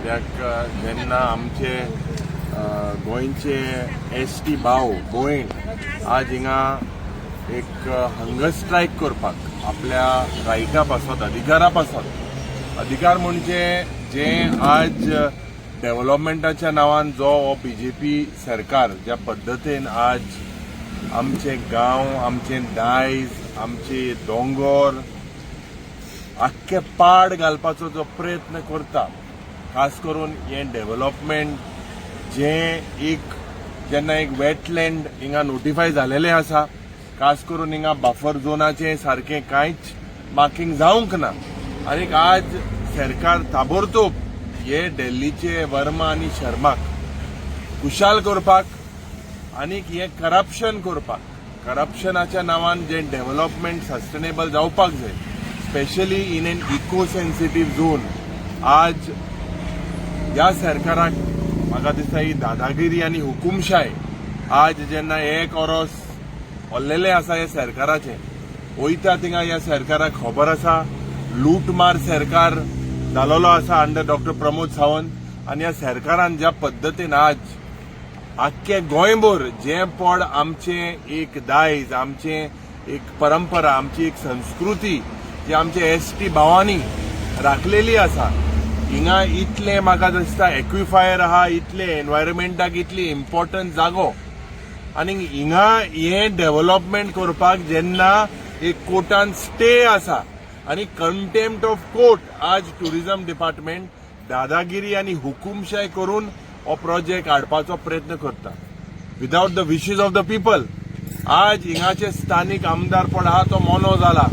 कित्याक जेन्ना आमचे गोंयचे एसटी भाव भयण आज हिंगा एक हंगर स्ट्रायक करपाक आपल्या रायटा पासत अधिकारा पासत अधिकार म्हणजे जे आज डेव्हलपमेंटाच्या नावान जो बीजेपी सरकार ज्या पद्धतीन आज आमचे गांव आमचे दायज आमचे दोंगर आख्खे पाड घालपाचो जो प्रयत्न करता खास करून हे डेव्हलपमेंट जे जेन्ना एक वेटलँड हिंगा नोटिफाय झालेले आसा खास करून हिंगा बफर झोनाचे सारखे कांयच मार्किंग जावंक ना आनी आज सरकार ताबडतोब हे दिल्लीचे वर्मा आनी शर्माक खुशाल करपाक आनी हे करप्शन करपाक करप्शनाच्या नावान जे डेव्हलपमेंट सस्टेनेबल जावपाक जाय specially in an eco sensitive zone आज ह्या सरकाराक म्हाका दिसता ही दादागिरी आनी हुकुमशाय आज जेन्ना एक ओरोस ओल्लेले आसा ह्या सरकाराचे वयता थिंगा ह्या सरकाराक खबर आसा लूटमार सरकार जालोलो आसा अंडर डॉक्टर प्रमोद सावंत आनी ह्या सरकारान ज्या पद्दतीन आज आख्खे गोंयभर जे पड आमचे एक दायज आमचे एक परंपरा आमची एक संस्कृती जी आमचे एसटी भावांनी राखलेली आसा हिंगा इतले म्हाका दिसता एक्विफायर आहा इतले एनवायरमेंटाक इतली इम्पॉर्टंट जागो आनी हिंगा हे डेव्हलपमेंट करपाक जेन्ना एक कोर्टान स्टे आसा आनी कंटेम्प्ट ऑफ कोर्ट आज टुरिझम डिपार्टमेंट दादागिरी आनी हुकुमशाय करून हो प्रोजेक्ट हाडपाचो प्रयत्न करता without the wishes of the people आज हिंगाचे स्थानिक आमदार पण आहा तो मोनो जाला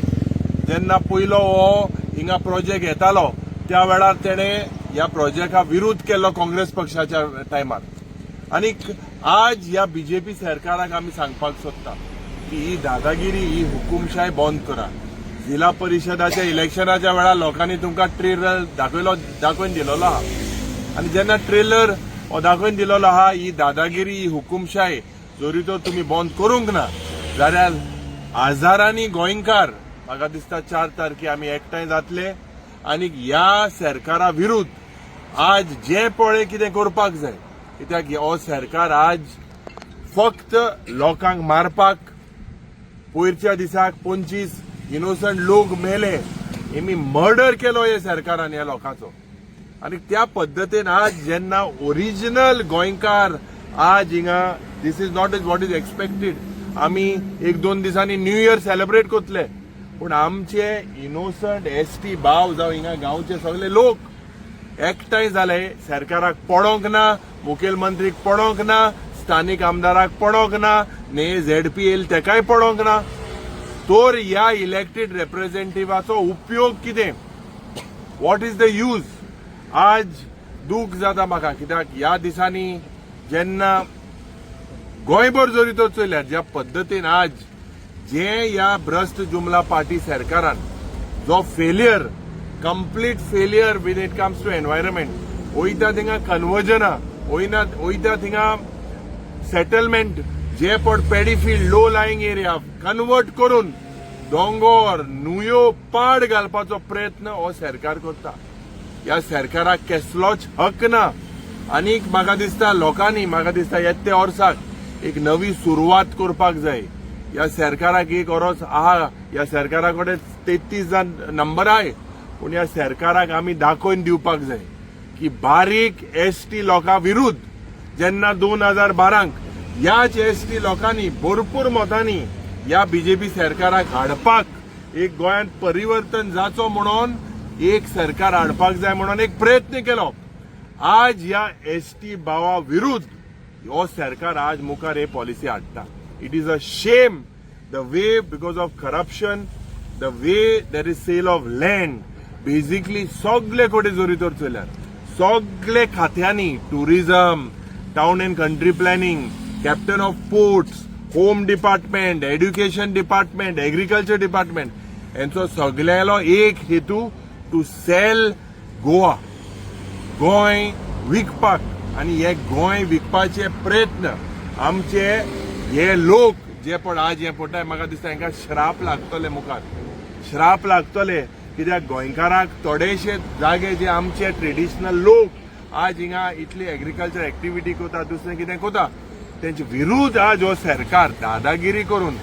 जेन्ना पयलो हो हिंगा प्रोजेक्ट येतालो त्या वेळार तेणे ह्या प्रोजेक्टा विरुद्ध केलो काँग्रेस पक्षाच्या टायमार आनी आज ह्या बीजेपी सरकाराक आमी सांगपाक सोदता की ही दादागिरी ही हुकुमशाय बंद करा जिल्हा परिषदाच्या इलेक्शनाच्या वेळार लोकांनी तुमकां ट्रेलर दाखोवन दिलेलो आहा आनी जेन्ना ट्रेलर हो दाखोवन दिलेलो आहा ही दादागिरी ही हुकुमशाय जरी तो तुमी बंद करूंक ना जाल्यार हजारांनी गोंयकार म्हाका दिसता 4 तारखे आमी एकठांय जातले आनी ह्या सरकारा विरुद्ध आज जे पळय कितें करपाक जाय कित्याक हो सरकार आज फक्त लोकांक मारपाक पयरच्या दिसाक 25 इनोसंट लोक मेले हेमी मर्डर केलो हे सरकारान ह्या लोकांचो आनी त्या पद्दतीन आज जेन्ना ओरिजिनल गोंयकार आज हिंगा this is not is what is expected आमी 1-2 दिसांनी न्यू इयर सेलिब्रेट करतले पूण आमचे इनोसंट एसटी भाव जावं हिंगा गांवचे सगळे लोक एकठांय जाले सरकाराक पडोंक ना मुखेलमंत्रीक पडोंक ना स्थानिक आमदाराक पडोंक ना ने झेडपीएल तेकाय पडोंक ना तर ह्या इलेक्टेड रिप्रेझेंटेटिव्हाचो उपयोग कितें वॉट इज द यूज आज दूख जाता म्हाका कित्याक ह्या दिसांनी जेन्ना गोंयभर जरी तो चयल्यार ज्या पद्दतीन आज जे ह्या भ्रष्ट जुमला पार्टी सरकारान जो failure complete failure when it comes to environment वयता थिंगा कन्वर्जना वयता थिंगा सेटलमेंट जे पड paddy field low lying area convert करून दोंगर न्हंयो पाड घालपाचो प्रयत्न हो सरकार करता ह्या सरकाराक कसलोच हक ना आनीक म्हाका दिसता लोकांनी म्हाका दिसता येत्या वर्साक एक नवी सुरवात करपाक जाय ह्या सरकाराक एक ओरोस आहा ह्या सरकारा कडेन 33 नंबर आहे पूण ह्या सरकाराक आमी दाखोवन दिवपाक जाय की बारीक एसटी लोकां विरुद्ध जेन्ना 2012 ह्याच एसटी लोकांनी भरपूर मतांनी ह्या बीजेपी सरकाराक हाडपाक एक गोंयांत परिवर्तन जाचो म्हणून एक सरकार हाडपाक जाय म्हणून एक प्रयत्न केलो आज ह्या एसटी भावा विरुद्ध हो सरकार आज मुखार हे पॉलिसी हाडटा it is a shame the way because of corruption the way there is sale of land basically सगळे कोडे जरी तर चयल्यार सगळे खात्यांनी tourism town and country planning captain of ports home department education department agriculture department हेंचो सगळ्यालो एक हेतू टू सेल गोवा गोंय विकपाक आनी हे गोंय विकपाचे प्रयत्न आमचे हे लोक जे पण आज हे पडटाय म्हाका दिसता हांकां श्राप लागतले मुखार श्राप लागतले कित्याक गोंयकाराक थोडेशे जागे जे आमचे ट्रेडिशनल लोक आज हिंगा इतली एग्रीकल्चर एक्टिविटी कोता दुसरें कितें कोता तेंचे विरुद्ध आज हो सरकार दादागिरी करून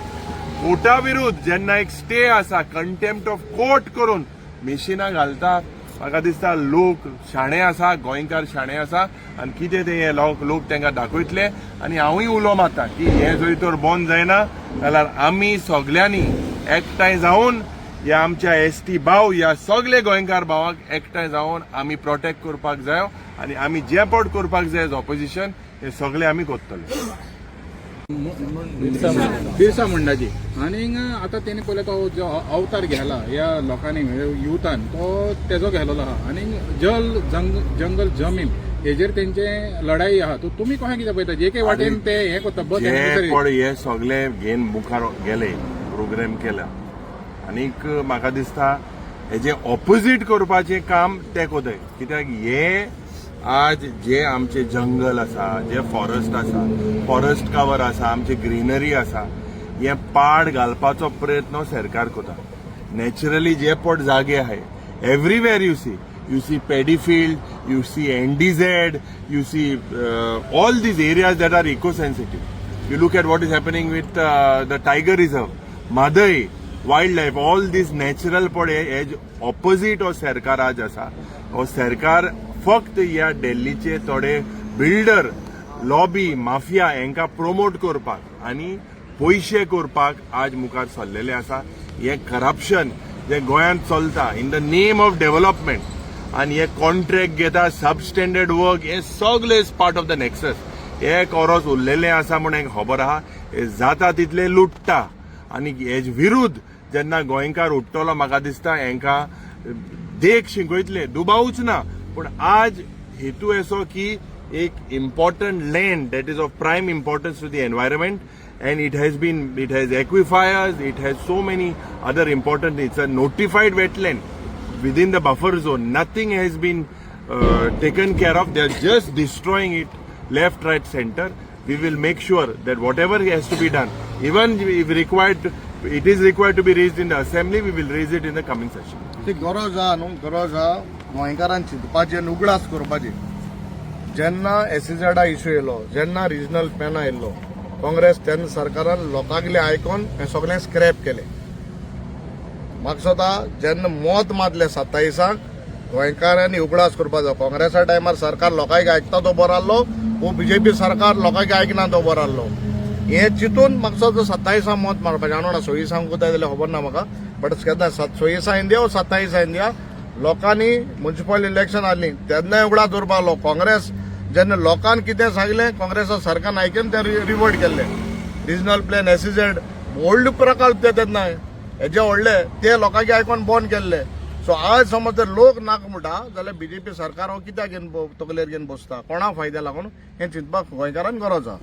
कोर्टा विरुद्ध जेन्ना एक स्टे आसा कंटेम्प्ट ऑफ कोर्ट करून मिशिनां घालता म्हाका दिसता लोक शाणे आसा गोंयकार शाणे आसा आनी कितें ते हे लोक तांकां दाखयतले आनी हांवूय उलो मारता की हे जरी तर बंद जायना जाल्यार आमी सगळ्यांनी एकठांय जावन ह्या आमच्या एसटी भाव ह्या सगळे गोंयकार भावाक एकठांय जावन आमी प्रोटेक्ट करपाक जाय आनी आमी जे पट करपाक जाय एज ऑपोजिशन हे सगळे आमी करतले. बिरसा मुंडाजी आणि आता त्यांनी पहिले तो जो अवतार घ्यायला या लोकांनी युथान तो तेजो घालेलो आहा आणि जंगल जमीन हेजेर तेंचे लढाई आहा तो तुम्ही कशें कितें पळयता जे काही वाटेन ते हे करता बस हे सगळे घेवन मुखार गेले प्रोग्राम केला आनीक म्हाका दिसता हेजे ऑपोजीट करपाचें काम ते कोताय कित्याक हे आज जे आमचे जंगल आसा जे फॉरेस्ट कवर आसा आमची ग्रीनरी आसा हे पाड घालपाचो प्रयत्न सरकार करता. नॅचरली जे पट जागे आहाय everywhere you see paddy field, you see NDZ, you see all these areas that are eco-sensitive. You look at what is happening with the Tiger Reserve, Madai, wildlife, all these natural पडे opposite हो सरकार आज आसा. हो सरकार फक्त ह्या दिल्लीचे थोडे बिल्डर लॉबी माफिया हांकां प्रमोट करपाक आनी पयशे करपाक आज मुखार सरलेले आसा. हे करप्शन जे गोंयांत चलता in the name of development आनी हे कॉन्ट्रॅक्ट घेता सबस्टँडर्ड वर्क हे सगळे is part of the nexus. हे कोरोस उरलेले आसा म्हूण हांकां खबर आहा हे जाता तितले लुटता आनी हेजे विरुद्ध जेन्ना गोंयकार उठ्ठलो म्हाका दिसता हांकां देख शिंकयतले दुबावूच ना. पूण आज हेतू असो की एक important land that is of prime importance to the environment and it has aquifers, it has so many other important, it's a notified wetland within the buffer zone. Nothing has been taken care of. They are just destroying it left, right, center. We will make sure that whatever has to be done, even if required, it is required to be raised in the assembly, we will raise it in the coming session. गरज आहा न्हू, गरज आहा गोंयकारांची चिंतपाचें उगडास करपाची. जेन्ना SEZ issue येयलो, जेन्ना रिजनल प्लॅन आयिल्लो काँग्रेस तेन्ना सरकारान लोकांगले आयकून हें सगळें स्क्रॅप केलें. म्हाका दिसता जेन्ना मत मारलें 27 गोंयकारांनी उगडास करपाक जाय. काँग्रेसा टायमार सरकार लोकांक आयकता तो बरो आहलो, वो BJP सरकार लोकांक आयकना तो बरो आहलो. हें चिंतून म्हाका दिसता 27 मत मारपाचें. हांव 26 कोताय जाल्यार खबर ना म्हाका, बट केन्ना 26 दिया वो 27 दिया लोकांनी म्युनिसिपल इलेक्शन आहली तेन्नाय उगडास दवरपाक लागलो. काँग्रेस जेन्ना लोकांन कितें सांगलें काँग्रेसा सरकारन आयकून ते रिवर्ट केल्ले. रिजनल प्लॅन SEZ व्हडले प्रकल्प ते तेन्ना हेजे व्हडले ते लोकांक आयकून बंद केल्ले. सो आज समज जर लोक नाका म्हणटा जाल्यार BJP सरकार हो कित्याक घेवन तकलेर घेवन बसता, कोणा फायद्या लागून हें चिंतपाक गोंयकारांक गरज आहा.